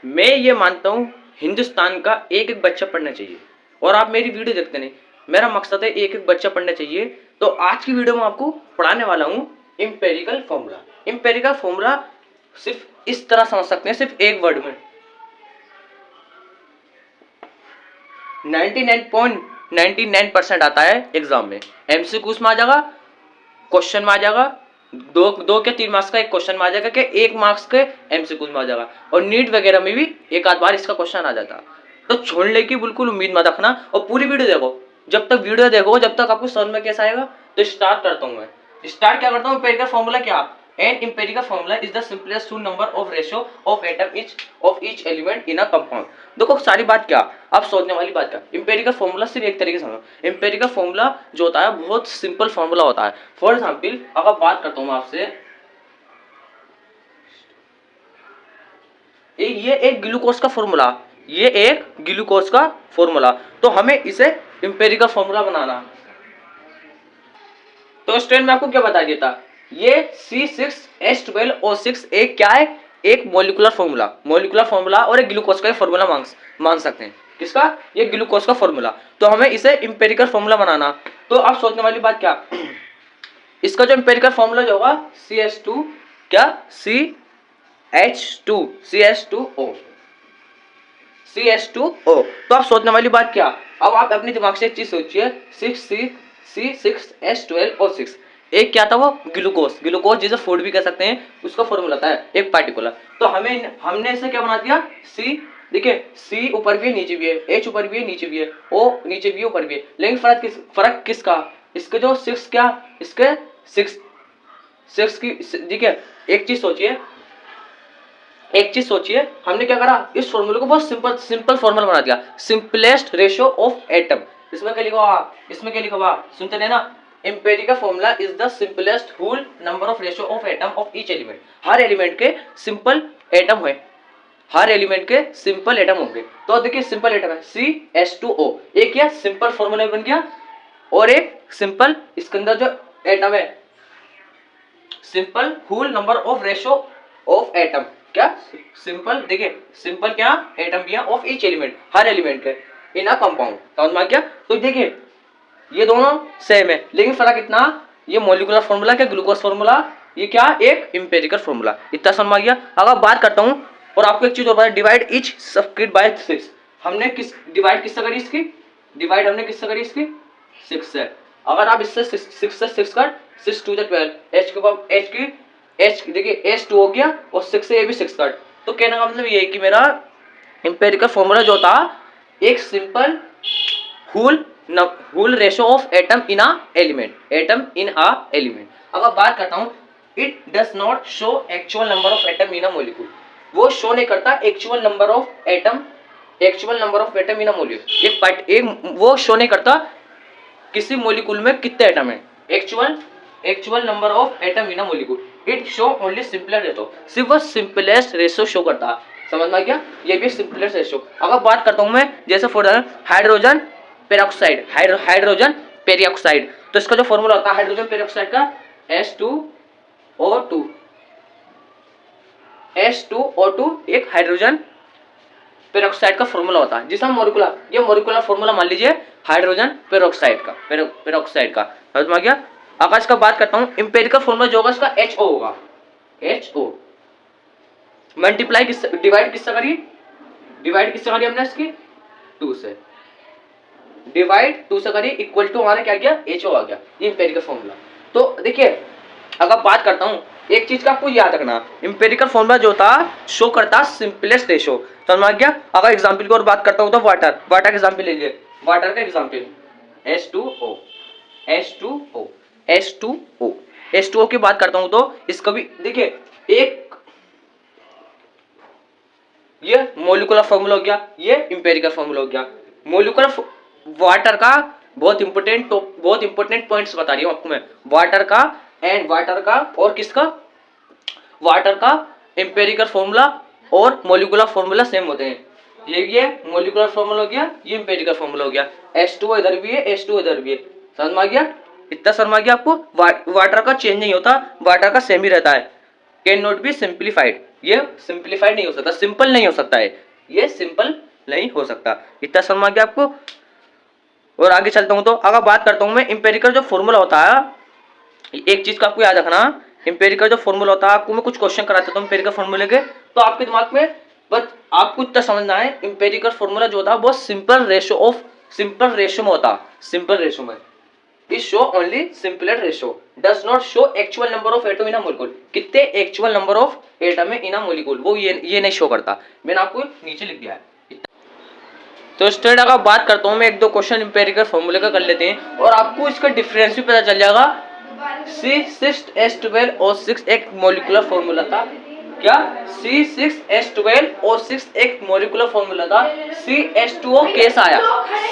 मैं ये मानता हूँ हिंदुस्तान का एक एक बच्चा पढ़ना चाहिए, और आप मेरी वीडियो देखते नहीं, मेरा मकसद है एक एक बच्चा पढ़ना चाहिए। तो आज की वीडियो में आपको पढ़ाने वाला हूँ इंपेरिकल फॉर्मूला। इंपेरिकल फॉर्मूला सिर्फ इस तरह समझ सकते हैं, सिर्फ एक वर्ड में 99.99% आता है एग्जाम में। एमसीक्यूज में आ जाएगा, क्वेश्चन में आ जाएगा, दो के 3 मार्क्स का एक क्वेश्चन में आ जाएगा कि 1 मार्क्स के एमसीक्यूज में आ जाएगा, और नीट वगैरह में भी एक आध बार इसका क्वेश्चन आ जाता। तो छोड़ने की बिल्कुल उम्मीद मत रखना, और पूरी वीडियो देखो। जब तक वीडियो देखो, जब तक आपको समझ में कैसा आएगा। तो स्टार्ट करता हूं मैं। स्टार्ट क्या करता हूं, एम्पिरिकल फॉर्मूला क्या। An empirical formula is the simplest to number of ratio of atom of each element in a compound. देखो सारी बात क्या, अब सोचने वाली बात क्या। एम्पिरिकल फॉर्मूला सिर्फ एक तरीके से समझो। एम्पिरिकल फॉर्मूला जो होता है बहुत सिंपल फॉर्मूला होता है। फॉर एग्जाम्पल अगर बात करता हूं आपसे, ये एक ग्लूकोज का फॉर्मूला, ये एक ग्लूकोज का फॉर्मूला, तो हमें इसे एम्पिरिकल फॉर्मूला बनाना। तो स्टूडेंट मैं आपको क्या बता दिया था, ये C6H12O6 एक क्या है, एक मॉलिक्यूलर फॉर्मूला, मॉलिक्यूलर फॉर्मूला, और एक ग्लूकोज का फॉर्मूला मान सकते हैं। किसका, ये ग्लूकोज का फॉर्मूला। तो हमें इसे एम्पिरिकल फॉर्मूला बनाना। तो आप सोचने वाली बात क्या, इसका जो एम्पिरिकल फॉर्मूला जो होगा CH2 क्या, CH2O। तो आप सोचने वाली बात क्या, अब आप अपने दिमाग से एक चीज सोचिए, 6C6H12O6 एक क्या था, वो ग्लूकोज जिसे फूड भी कह सकते हैं, उसका फॉर्मूला था एक पार्टिकुलर। तो हमने इसे क्या बना दिया, C। देखिए C ऊपर भी है नीचे भी है, H ऊपर भी है नीचे भी है, O नीचे भी है ऊपर भी है, लेकिन फर्क किसका, इसके जो 6 क्या, इसके 6 की। देखिए एक चीज सोचिए, हमने क्या करा, इस फॉर्मूले को बहुत सिंपल फॉर्मूला बना दिया, सिंपलेस्ट रेशियो ऑफ एटम। इसमें क्या लिखा हुआ, सुनते हैं ना, empirical formula is the simplest whole number of ratio of atom of each element. हर एलिमेंट के सिंपल एटम है, हर एलिमेंट के सिंपल एटम होंगे। तो देखिए सिंपल एटम है CH2O, एक क्या सिंपल फॉर्मूला बन गया, और एक सिंपल इसके अंदर जो एटम है, simple whole number of ratio of atom, क्या सिंपल, देखिए सिंपल क्या एटम भी है ऑफ ईच एलिमेंट, हर एलिमेंट के इन अ कंपाउंड। समझ में आ गया। तो देखिए ये दोनों सेम है, लेकिन फर्क इतना, ये मॉलिक्यूलर फॉर्मूला क्या ग्लूकोज फॉर्मूला, ये क्या एक एम्पिरिकल फॉर्मूला। इतना समझ में आ गया। अगर बात करता हूं, और आपको एक चीज और बता, डिवाइड ईच सबस्क्रिप्ट बाय 6। हमने डिवाइड किससे करी इसकी, डिवाइड हमने किससे करी इसकी, 6 से। अगर आप इससे 6 से 6 कर, 6 2 12, H देखिए H2 हो गया, और 6 से ये भी 6 कट। तो कहने का मतलब ये है कि मेरा एम्पिरिकल फॉर्मूला जो था, एक simple whole ratio of atom in a element, अगर बात करता हूँ, it does not show actual number of atom in a molecule. वो शो नहीं करता actual number of atom in a molecule. एक वो शो नहीं करता किसी मॉलिक्यूल में कितने एटम है, actual number of atom in a molecule. It show only simplest ratio, सिर्फ वो सिंपलेस्ट रेशियो शो करता है। समझ में आ गया, ये भी सिंपलेस्ट रेशियो। अगर बात करता हूं मैं, जैसे फॉर हाइड्रोजन पेरोक्साइड, हाइड्रोजन पेरिऑक्साइड, तो इसका जो फॉर्मूला होता है हाइड्रोजन पेरिऑक्साइड का H2O2, एक हाइड्रोजन पेरोक्साइड का फॉर्मूला होता है, जिसका मॉलिक्यूलर फॉर्मूला मान लीजिए हाइड्रोजन पेरोक्साइड का, समझ में आ गया। अब इसका बात करता हूं, एम्पिरिकल फॉर्मूला जो होगा इसका HO होगा, HO मल्टीप्लाई डिवाइड किससे करी हमने इसकी 2 से, डिवाइड 2 से करी, इक्वल टू हमारा क्या गया, HO आ गया, ये एम्पिरिकल फॉर्मूला। तो देखिए अगर बात करता हूं, एक चीज का आपको याद रखना, एम्पिरिकल फॉर्मूला जो था शो करता सिंपलेस्ट रेशियो। समझ में आ गया। अगर एग्जांपल की और बात करता हूं तो वाटर का एग्जांपल ले लीजिए, वाटर का एग्जांपल H2O की बात करता हूं, तो इसका भी देखिए एक ये मॉलिक्यूलर फॉर्मूला हो गया, ये एम्पिरिकल फॉर्मूला हो गया। मॉलिक्यूलर वाटर का बहुत इंपॉर्टेंट पॉइंट्स बता रही हूं आपको मैं, वाटर का और किसका, वाटर का एम्पिरिकल फॉर्मूला और मॉलिक्यूलर फॉर्मूला सेम होते हैं। ये मॉलिक्यूलर फॉर्मूला हो गया, ये एम्पिरिकल फॉर्मूला हो गया। H2O इधर भी है, H2O इधर भी है। समझ में आ गया, इतना समझ में आ गया आपको। वाटर का चेंज नहीं होता, वाटर का सेम ही रहता है, कैन नॉट बी सिंप्लीफाइड। ये सिंप्लीफाइड नहीं हो सकता, सिंपल नहीं हो सकता है, ये सिंपल नहीं हो सकता। इतना समझ आ गया आपको। और आगे चलता हूं तो अगर बात करता हूं मैं इंपेरिकल जो फॉर्मूला होता है, एक चीज का आपको याद रखना, इंपेरिकल जो फॉर्मूला होता है, आपको मैं कुछ क्वेश्चन कराता हूं इंपेरिकल फॉर्मूले के, तो आपके दिमाग में बस आपको इतना समझना है, इंपेरिकल फॉर्मूला जो होता है वो सिंपल रेशियो में होता है, सिंपल रेशियो में। It show only simplest ratio, does not show actual number of atom in a molecule, कितने एक्चुअल नंबर ऑफ एटम है इन अ मॉलिक्यूल, वो ये नहीं शो करता। मैंने आपको नीचे लिख दिया है। तो स्टूडेंट अगर बात करता हूँ मैं, एक दो क्वेश्चन इंपेरिकल फॉर्मूले का कर लेते हैं और आपको इसका डिफरेंस भी पता चल जाएगा। C6H12O6 एक मॉलिक्यूलर फॉर्मूला था, क्या C6H12O6 एक मॉलिक्यूलर फॉर्मूला था। CH2O कैसे आया,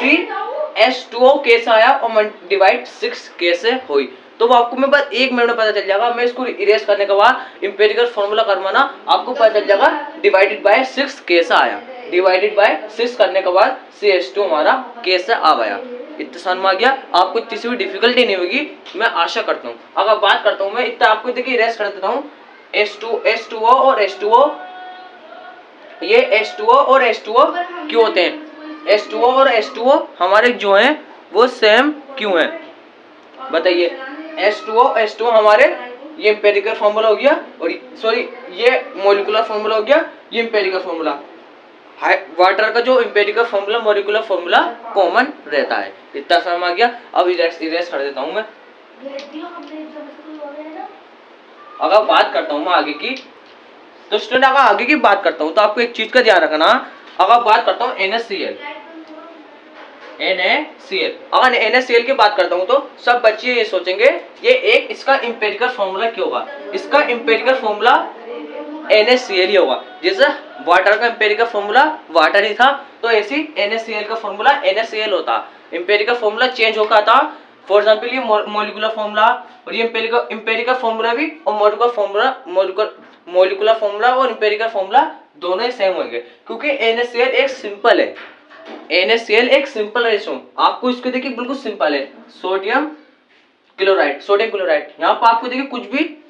CH2O कैसे आया और डिवाइड 6 कैसे हुई, तो वो आपको मैं बस 1 मिनट में पता चल जाएगा। मैं इसको इरेज करने के बाद इंपेरिकल फॉर्मूला करवाना, आपको पता चल जाएगा डिवाइडेड बाय 6 कैसे आया, डिवाइडेड बाय 6 करने के बाद CH2 हमारा कैसे आ गया। इतना समझ में आ गया, आपको किसी भी डिफिकल्टी नहीं होगी, मैं आशा करता हूँ। अगर बात करता हूँ मैं इतना, आपको देखिए इरेज कर देता हूँ, H2O और H2O, ये H2O और H2O क्यों होते हैं, H2O और H2O हमारे जो हैं वो सेम क्यों हैं, बताइए। H2O हमारे, ये एम्पेरिकल फॉर्मूला हो गया, और सॉरी ये मॉलिक्यूलर फॉर्मूला हो गया, ये एम्पेरिकल फॉर्मूला। वाटर का जो empirical formula molecular formula common रहता है। इतना समझ आ गया। अब इरेज कर देता हूं मैं। अगर बात करता हूं मैं आगे की, तो स्टूडेंट अगर आगे की बात करता हूं तो आपको एक चीज का ध्यान रखना। अगर बात करता हूं NaCl, अगर NaCl की बात करता हूं तो सब बच्चे ये सोचेंगे ये एक इसका एम्पेरिकल फॉर्मूला क्यों होगा, इसका एम्पेरिकल फॉर्मूला NaCl ही होगा। जैसे वाटर का एम्पेरिकल फॉर्मूला वाटर ही था, तो ऐसी NaCl का फॉर्मूला NaCl होता। एम्पेरिकल फॉर्मूला चेंज होगा था, फॉर एग्जांपल ये मॉलिक्यूलर फॉर्मूला और ये एम्पेरिकल फॉर्मूला भी, और मॉलिक्यूलर फॉर्मूला और एम्पेरिकल फॉर्मूला दोनों ही सेम होंगे, क्योंकि NaCl एक सिंपल है, NaCl एक सिंपल रेशो। आपको इसको देखिए बिल्कुल सिंपल है, सोडियम क्लोराइड, यहाँ पर आपको देखिए कुछ भी,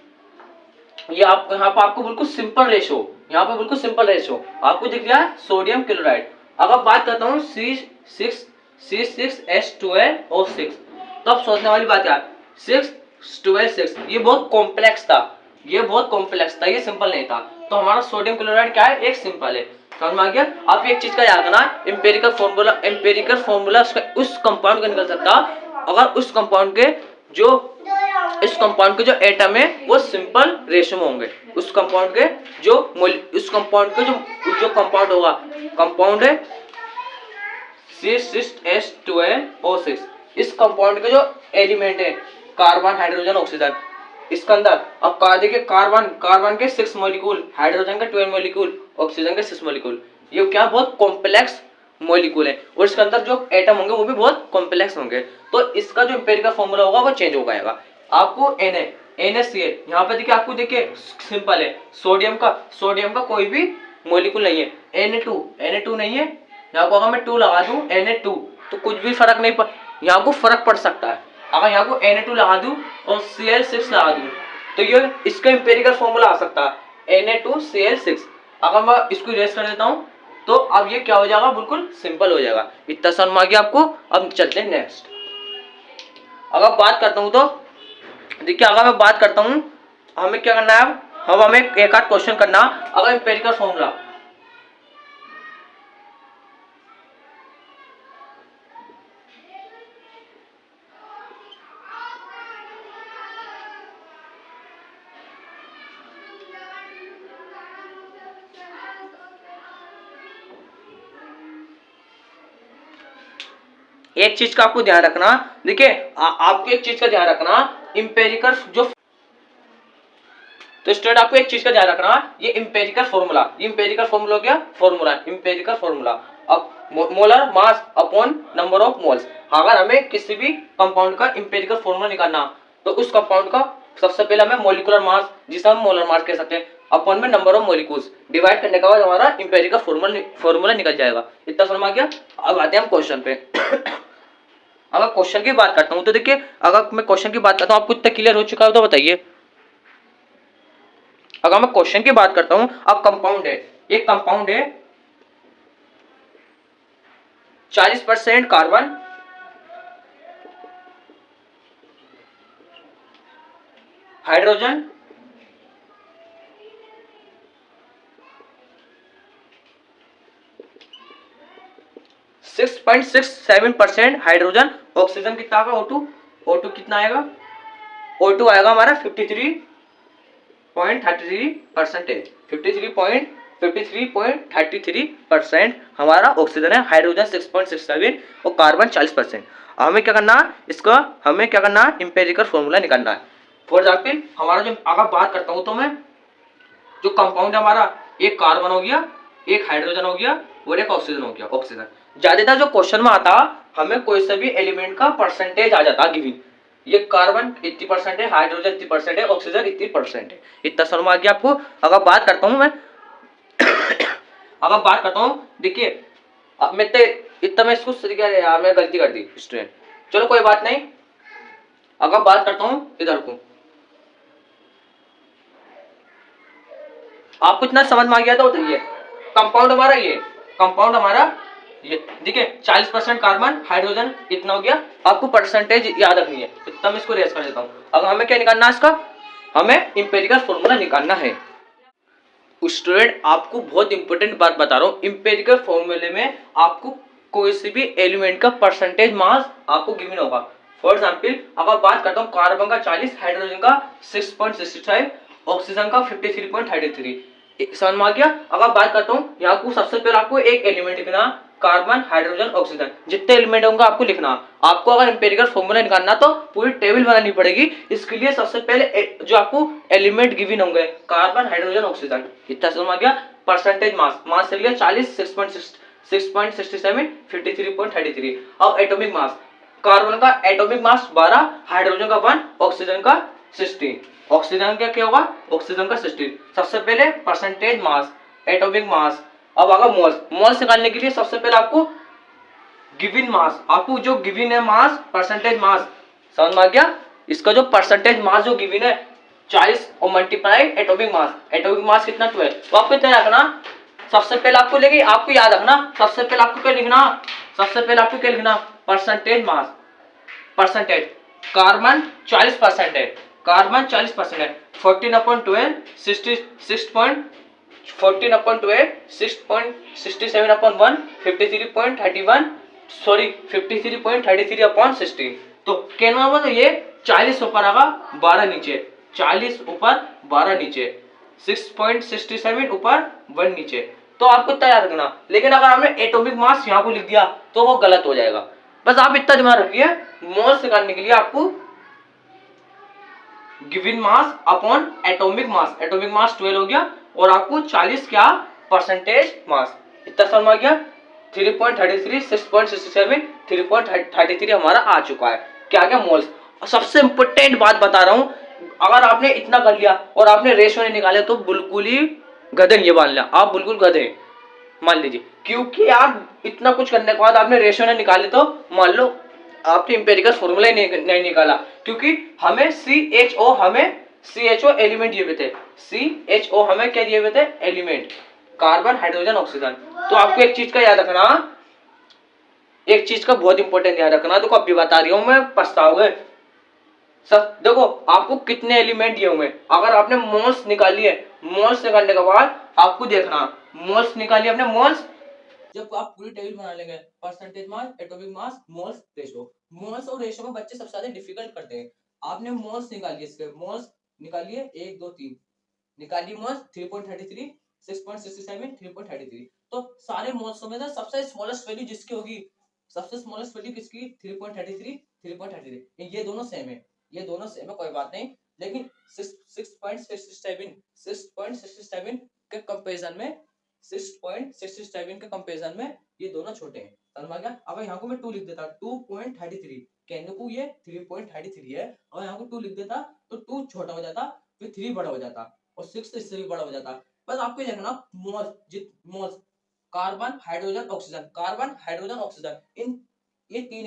ये आप यहाँ पर आपको बिल्कुल सिंपल रेशो, यहाँ पे बिल्कुल सिंपल रेशो आपको दिख रहा है, सोडियम क्लोराइड। अगर बात करता हूँ C6H12O6, तो अब सोचने वाली बात है 6 ये बहुत कॉम्प्लेक्स था, ये सिंपल नहीं था। तो हमारा सोडियम क्लोराइड क्या है, एक सिंपल है। समझ में आ गया। आप एक चीज का याद रखना, एम्पेरिकल फॉर्मूला उस कंपाउंड का निकल सकता अगर उस कंपाउंड के जो एटम है वो सिंपल रेशो में होंगे। उस कंपाउंड के जो कंपाउंड होगा, कंपाउंड है C6H12O6, इस कंपाउंड के जो एलिमेंट है कार्बन हाइड्रोजन ऑक्सीजन, इसके अंदर अब देखिए कार्बन के 6 मॉलिक्यूल, हाइड्रोजन के 12 मॉलिक्यूल, ऑक्सीजन के 6 मॉलिक्यूल, ये क्या बहुत कॉम्प्लेक्स मॉलिक्यूल है, और इसके अंदर जो एटम होंगे वो भी बहुत कॉम्प्लेक्स होंगे। तो इसका जो एम्पेरिकल फॉर्मूला होगा वो चेंज हो जाएगा। आपको NaCl यहाँ पे देखिए, आपको देखिए सिंपल है, सोडियम का कोई भी मॉलिक्यूल नहीं है, Na2 नहीं है। यहाँ को अगर मैं 2 लगा दूं Na2, तो कुछ भी फर्क नहीं यहाँ को फर्क पड़ सकता है। अगर यहाँ को Na2 लगा दूं और Cl6 लगा दूं, तो ये इसका एम्पेरिकल फॉर्मूला आ सकता है Na2Cl6। अगर मैं इसको इरेज कर देता हूँ तो अब ये क्या हो जाएगा, बिल्कुल सिंपल हो जाएगा। इतना समझ आ गया आपको। अब चलते हैं नेक्स्ट। अगर बात करता हूँ तो देखिए, अगर मैं बात करता हूँ हमें क्या करना है, अब हमें एक आध क्वेश्चन करना। अगर एम्पेरिकल फॉर्मूला, एक चीज का आपको ध्यान रखना, देखिए आपको एक चीज का ध्यान रखना, इंपेरिकल जो, तो स्टूडेंट आपको एक चीज का ध्यान रखना, ये इंपेरिकल फॉर्मूला हो गया, इंपेरिकल फॉर्मूला। अब molar mass upon number of moles, अगर हमें किसी भी कंपाउंड का इंपेरिकल फॉर्मूला निकालना, तो उस कंपाउंड का सबसे पहले हमें मॉलिक्यूलर मास, जिसे हम मोलर मास कह सकते हैं, अपॉन में नंबर ऑफ मॉलिक्यूल्स, डिवाइड करने के बाद हमारा इंपेरिकल फॉर्मूला निकल जाएगा। इतना समझ आ गया। अब आते हैं हम क्वेश्चन पे। अगर क्वेश्चन की बात करता हूं तो देखिए, अगर मैं क्वेश्चन की बात करता हूं, आपको इतना क्लियर हो चुका है तो बताइए। अगर मैं क्वेश्चन की बात करता हूं, अब कंपाउंड है, एक कंपाउंड है 40% कार्बन, हाइड्रोजन, 6.67% हाइड्रोजन, ऑक्सीजन कितना आएगा O2, O2 कितना आएगा, O2 आएगा हमारा 53.33%, 53.33% हमारा ऑक्सीजन है, हाइड्रोजन 6.67 और कार्बन 40%। हमें क्या करना है, इसका हमें क्या करना है, इंपेरिकल फॉर्मूला निकालना है। फॉर एग्जाम्पल हमारा जो अगर बात करता हूं तो मैं जो कंपाउंड है हमारा, एक कार्बन हो गया, एक हाइड्रोजन हो गया और एक ऑक्सीजन हो गया। ऑक्सीजन ज्यादातर जो क्वेश्चन में आता, हमें कोई सा भी एलिमेंट का परसेंटेज आ जाता गिवन, ये कार्बन इतनी परसेंट है, हाइड्रोजन इतनी परसेंट है, ऑक्सीजन इतनी परसेंट है, इतना समझ में आ गया आपको। अगर बात करता हूं मैं अगर बात करता हूं, देखिए अब मैं इतना मैं इसको यार मैं गलती कर दी स्टूडेंट, चलो कोई बात नहीं। अगर बात करता हूं इधर को, आपको इतना समझ में आ गया तो बताइए, कंपाउंड हमारा ये देखिए 40% कार्बन, हाइड्रोजन इतना हो गया, आपको परसेंटेज याद रखनी है, इतना मैं इसको रेस कर देता हूं। अब हमें क्या निकालना है, इसका हमें इंपेरिकल फॉर्मूला निकालना है। स्टूडेंट आपको बहुत इंपॉर्टेंट बात बता रहा हूं, इंपेरिकल फॉर्मूले में आपको कोई सी भी एलिमेंट का परसेंटेज मास आपको गिवन होगा। फॉर एग्जाम्पल अगर बात करता हूं कार्बन का 40, हाइड्रोजन का 6.65, ऑक्सीजन का 53.33, समझ में आ गया। अगर बात करता हूं यहाँ को, सबसे पहले आपको एक एलिमेंट लिखना, कार्बन, हाइड्रोजन, ऑक्सीजन, जितने एलिमेंट होंगे आपको लिखना। आपको अगर इंपेरिकल फॉर्मूला निकालना तो पूरी टेबल बनानी पड़ेगी। इसके लिए सबसे पहले जो आपको एलिमेंट गिवन होंगे, कार्बन, हाइड्रोजन, ऑक्सीजन, इतना समझ आ गया। परसेंटेज मास से लिया 40, 6.67, 53.33। अब एटॉमिक मास, कार्बन का एटॉमिक मास 12, हाइड्रोजन का 1, ऑक्सीजन का 16, ऑक्सीजन का क्या होगा, ऑक्सीजन का 16। सबसे पहले परसेंटेज मास, एटॉमिक मास। अब अगर मोल्स निकालने के लिए सबसे पहले आपको गिवन मास, आपको जो गिवन है मास, परसेंटेज मास, समझ में आ गया। इसका जो परसेंटेज मास जो गिवन है 40 और मल्टीप्लाई एटॉमिक मास कितना 12, तो आपको इतना रखना। सबसे पहले आपको लेके आपको याद रखना, सबसे पहले आपको क्या लिखना, परसेंटेज मास, परसेंटेज कार्बन 40% है, कार्बन 40% है, 14/12 14/12 6.67/1 53.31 सॉरी 53.33/16। तो कहना मतलब ये 40 ऊपर आगा 12 नीचे, 40 ऊपर 12 नीचे, 6.67 ऊपर 1 नीचे, तो आपको तैयार रखना। लेकिन अगर आपने एटॉमिक मास यहाँ को लिख दिया तो वो गलत हो जाएगा। बस आप इतना दिमाग रखिए, मोल्स निकालने के लिए आपको given mass upon atomic mass 12 हो गया और आपको 40 क्या परसेंटेज मास, इतना समझ में आ गया। 3.33, 6.67, 3.33 हमारा आ चुका है, क्या क्या मोल्स। सबसे इंपॉर्टेंट बात बता रहा हूं, अगर आपने इतना कर लिया और आपने रेशियो नहीं निकाले तो बिल्कुल ही गधे, ये मान लिया आप, बिल्कुल गधे मान लीजिए, क्योंकि आप इतना कुछ करने के बाद आपने रेशियो नहीं निकाले तो मान लो आपने इंपेरिकल फॉर्मूला ही नहीं निकाला। क्योंकि हमें CHO एलिमेंट दिए हुए थे, CHO हमें क्या दिए हुए थे, एलिमेंट, कार्बन, हाइड्रोजन, ऑक्सीजन। तो आपको एक चीज का याद रखना, एक चीज का बहुत इंपॉर्टेंट याद रखना, तो अभी बता रही हूं मैं, पछताओगे सब। देखो आपको कितने एलिमेंट दिए हुए, अगर आपने मोल्स निकाली है, मोल्स निकालने के बाद आपको देखना, मोल्स निकालिए आपने, मोल्स जब आप पूरी टेबल बना लेंगे, percentage mass, atomic mass, moles, ratio, moles और रेशो में बच्चे सबसे ज्यादा डिफिकल्ट करते हैं। आपने मोल्स निकालिए, इसके मोल्स निकालिए 1 2 3 निकालिए, मोल्स 3.33, 6.67, 3.33। तो सारे मोल्सों में ना सबसे स्मॉलेस्ट वैल्यू जिसकी होगी, सबसे स्मॉलेस्ट वैल्यू किसकी, 3.33, 3.33, ये दोनों सेम है, ये दोनों सेम है, कोई बात नहीं। लेकिन 6.67 के कंपैरिजन में 6.67 के कंपैरिजन में ये दोनों छोटे हैं, समझ में आ गया। अगर यहाँ को मैं 2 लिख देता, 2.33, कहने को ये 3.33 है, और यहाँ को 2 लिख देता तो 2 छोटा हो जाता, फिर 3 बड़ा हो जाता और 6 इससे भी बड़ा हो जाता। बस आपको ये देखना, मोल्स कार्बन, हाइड्रोजन, ऑक्सीजन, इन ये तीन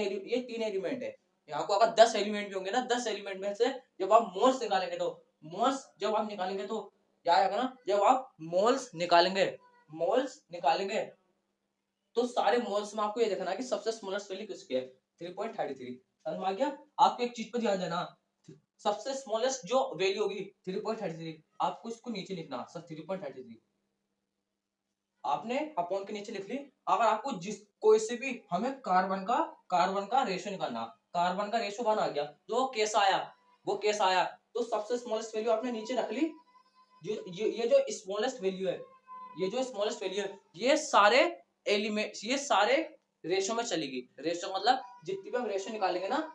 एलिमेंट है। यहाँ को अगर 10 एलिमेंट भी होंगे ना, 10 एलिमेंट में से जब आप मोल्स निकालेंगे तो याद रखना, जब आप मोल्स निकालेंगे तो सारे मोल्स में आपको ये देखना है कि सबसे स्मॉलेस्ट वैल्यू किसकी है, 3.33। समझ में आ गया। आपको एक चीज पर ध्यान देना, सबसे स्मॉलेस्ट जो वैल्यू होगी 3.33, आपको इसको नीचे लिखना सर 3.33, आपने अपॉन के नीचे लिख ली। अगर आपको जिस कोई से भी हमें कार्बन का रेशो निकालना, कार्बन का रेशो 1 आ गया, तो वो कैसा आया, तो सबसे स्मॉलेस्ट वैल्यू आपने नीचे रख ली। ये जो स्मॉलेस्ट वैल्यू है, ये सारे एलिमेंट, ये सारे रेशो में चलेगी। रेशो मतलब जितनी भी हम रेशो निकालेंगे ना,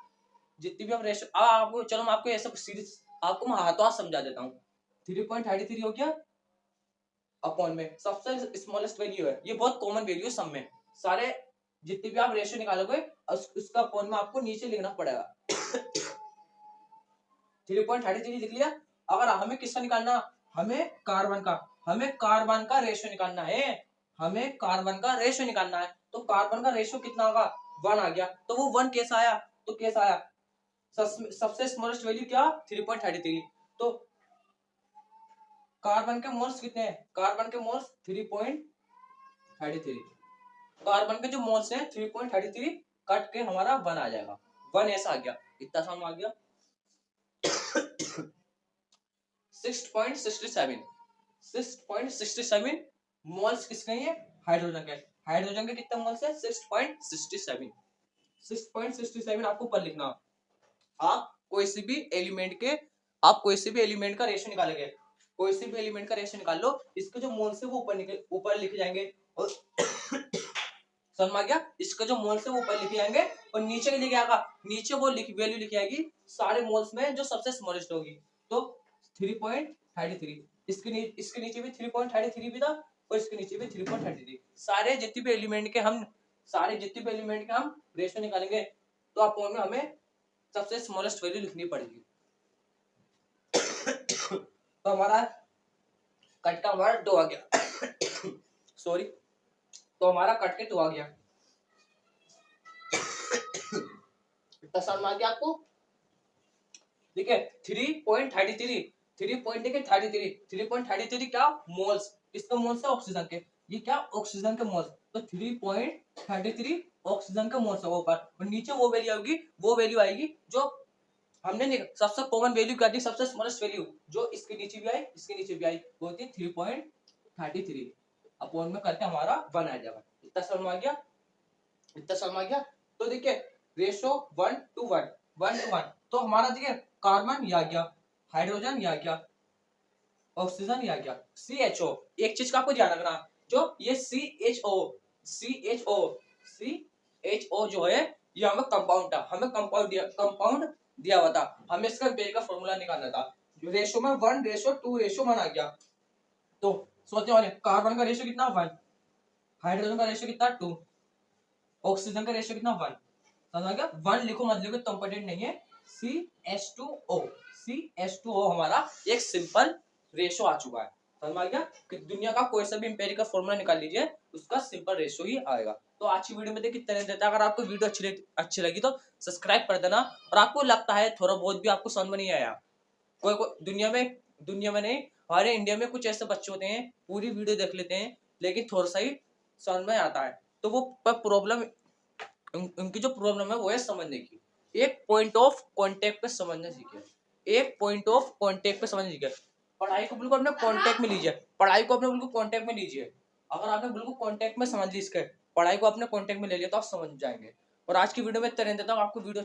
जितनी भी हम रेशो, आपको चलो मैं आपको ऐसा सीरीज आपको मैं हाथों हाथ समझा देता हूँ। 3.33 हो गया, अपॉन में सबसे स्मॉलेस्ट वैल्यू है, ये बहुत कॉमन वैल्यू है सब में, सारे जितनी भी आप रेशियो निकालोगे उसका अपॉन में आपको नीचे लिखना पड़ेगा। 3.33 लिख लिया। अगर हमें किसका निकालना, हमें कार्बन का रेशियो निकालना है, तो कार्बन का रेशियो कितना होगा, 1 आ गया। तो वो 1 कैसा आया, सबसे स्मॉलेस्ट वैल्यू क्या, 3.33। तो कार्बन के मोल्स कितने हैं, कार्बन के मोल्स 3.33, कार्बन के जो मोल्स हैं 3.33 कट के हमारा 1 आ जाएगा, 1 ऐसा आ गया, इतना सामने आ गया। 6.67 मोल्स किसके हैं, हाइड्रोजन के कितने मोल्स है, 6.67 आपको ऊपर लिखना। आप कोई सी भी एलिमेंट का रेशियो निकालेंगे, कोई सी भी एलिमेंट का रेशियो निकाल लो, इसके जो मोल्स है वो ऊपर लिखे जाएंगे, और समझ में आ गया, इसका जो मोल्स है वो ऊपर लिखे जाएंगे, और नीचे के लिए क्या आएगा, नीचे वो वैल्यू लिखी आएगी सारे मोल्स में जो सबसे स्मॉलेस्ट होगी। तो 3.33, इसके नीचे भी 3.33 भी था, और इसके नीचे भी 3.33, सारे जितने भी एलिमेंट के हम रेशियो निकालेंगे, तो अपॉन में हमें सबसे स्मॉलेस्ट वैल्यू लिखनी पड़ेगी। तो हमारा कट का हमारा 2 आ गया। सॉरी, तो हमारा कट के 2 आ गया। इतना समझ में आ गया आपको, ठीक है। 3.33 क्या, मोल्स, किसका मोल्स है, ऑक्सीजन के, ये क्या, ऑक्सीजन के मोल्स। तो 3.33 ऑक्सीजन के मोल्स होगा ऊपर, और नीचे वो वैल्यू आएगी जो हमने सबसे कॉमन वैल्यू क्या थी, सबसे स्मॉलेस्ट वैल्यू जो इसके नीचे भी आई, वो थी 3.33, अपॉन में करके हमारा 1 आ जाएगा। इतना समझ में आ गया। तो देखिए रेशो 1:1, तो हमारा देखिए कार्बन या गया, हाइड्रोजन या गया, ऑक्सीजन या गया, CHO। एक चीज का आपको ध्यान रखना, जो ये CHO जो है, ये हमें कंपाउंड था, कंपाउंड दिया हुआ था, हमें इसका का फॉर्मूला निकालना था, रेशो में 1:2:1 आ गया। तो सोचने वाले, कार्बन का रेशो कितना 1, हाइड्रोजन का रेशो कितना 2, ऑक्सीजन का रेशो कितना 1, समझ आ गया। 1 लिखो मत लिखो तो इंपॉर्टेंट नहीं है। CH2O हमारा एक सिंपल रेशो आ चुका है, समझ आ गया कि दुनिया का कोई सा भी एम्पिरिकल फॉर्मूला निकाल लीजिए, उसका सिंपल रेशो ही आएगा। तो आज की वीडियो में देखिए कितना देता है। अगर आपको वीडियो अच्छी लगी तो सब्सक्राइब कर देना, और आपको लगता है थोड़ा बहुत भी आपको समझ में नहीं आया, कोई दुनिया में नहीं, हमारे इंडिया में कुछ ऐसे बच्चे होते हैं पूरी वीडियो देख लेते हैं लेकिन थोड़ा सा ही समझ में आता है, तो वो प्रॉब्लम, उनकी जो प्रॉब्लम है वो है समझने की। एक पॉइंट ऑफ कांटेक्ट पे समझना सीखे, पढ़ाई को बिल्कुल अपने कांटेक्ट में लीजिए, अगर आपने बिल्कुल कांटेक्ट में समझ ली, इसके पढ़ाई को अपने कांटेक्ट में ले लिया तो आप समझ जाएंगे। और आज की वीडियो में इतना देता हूँ। आपको वीडियो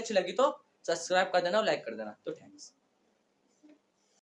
अच्छी लगी तो सब्सक्राइब कर देना और लाइक कर देना। तो थैंक्स।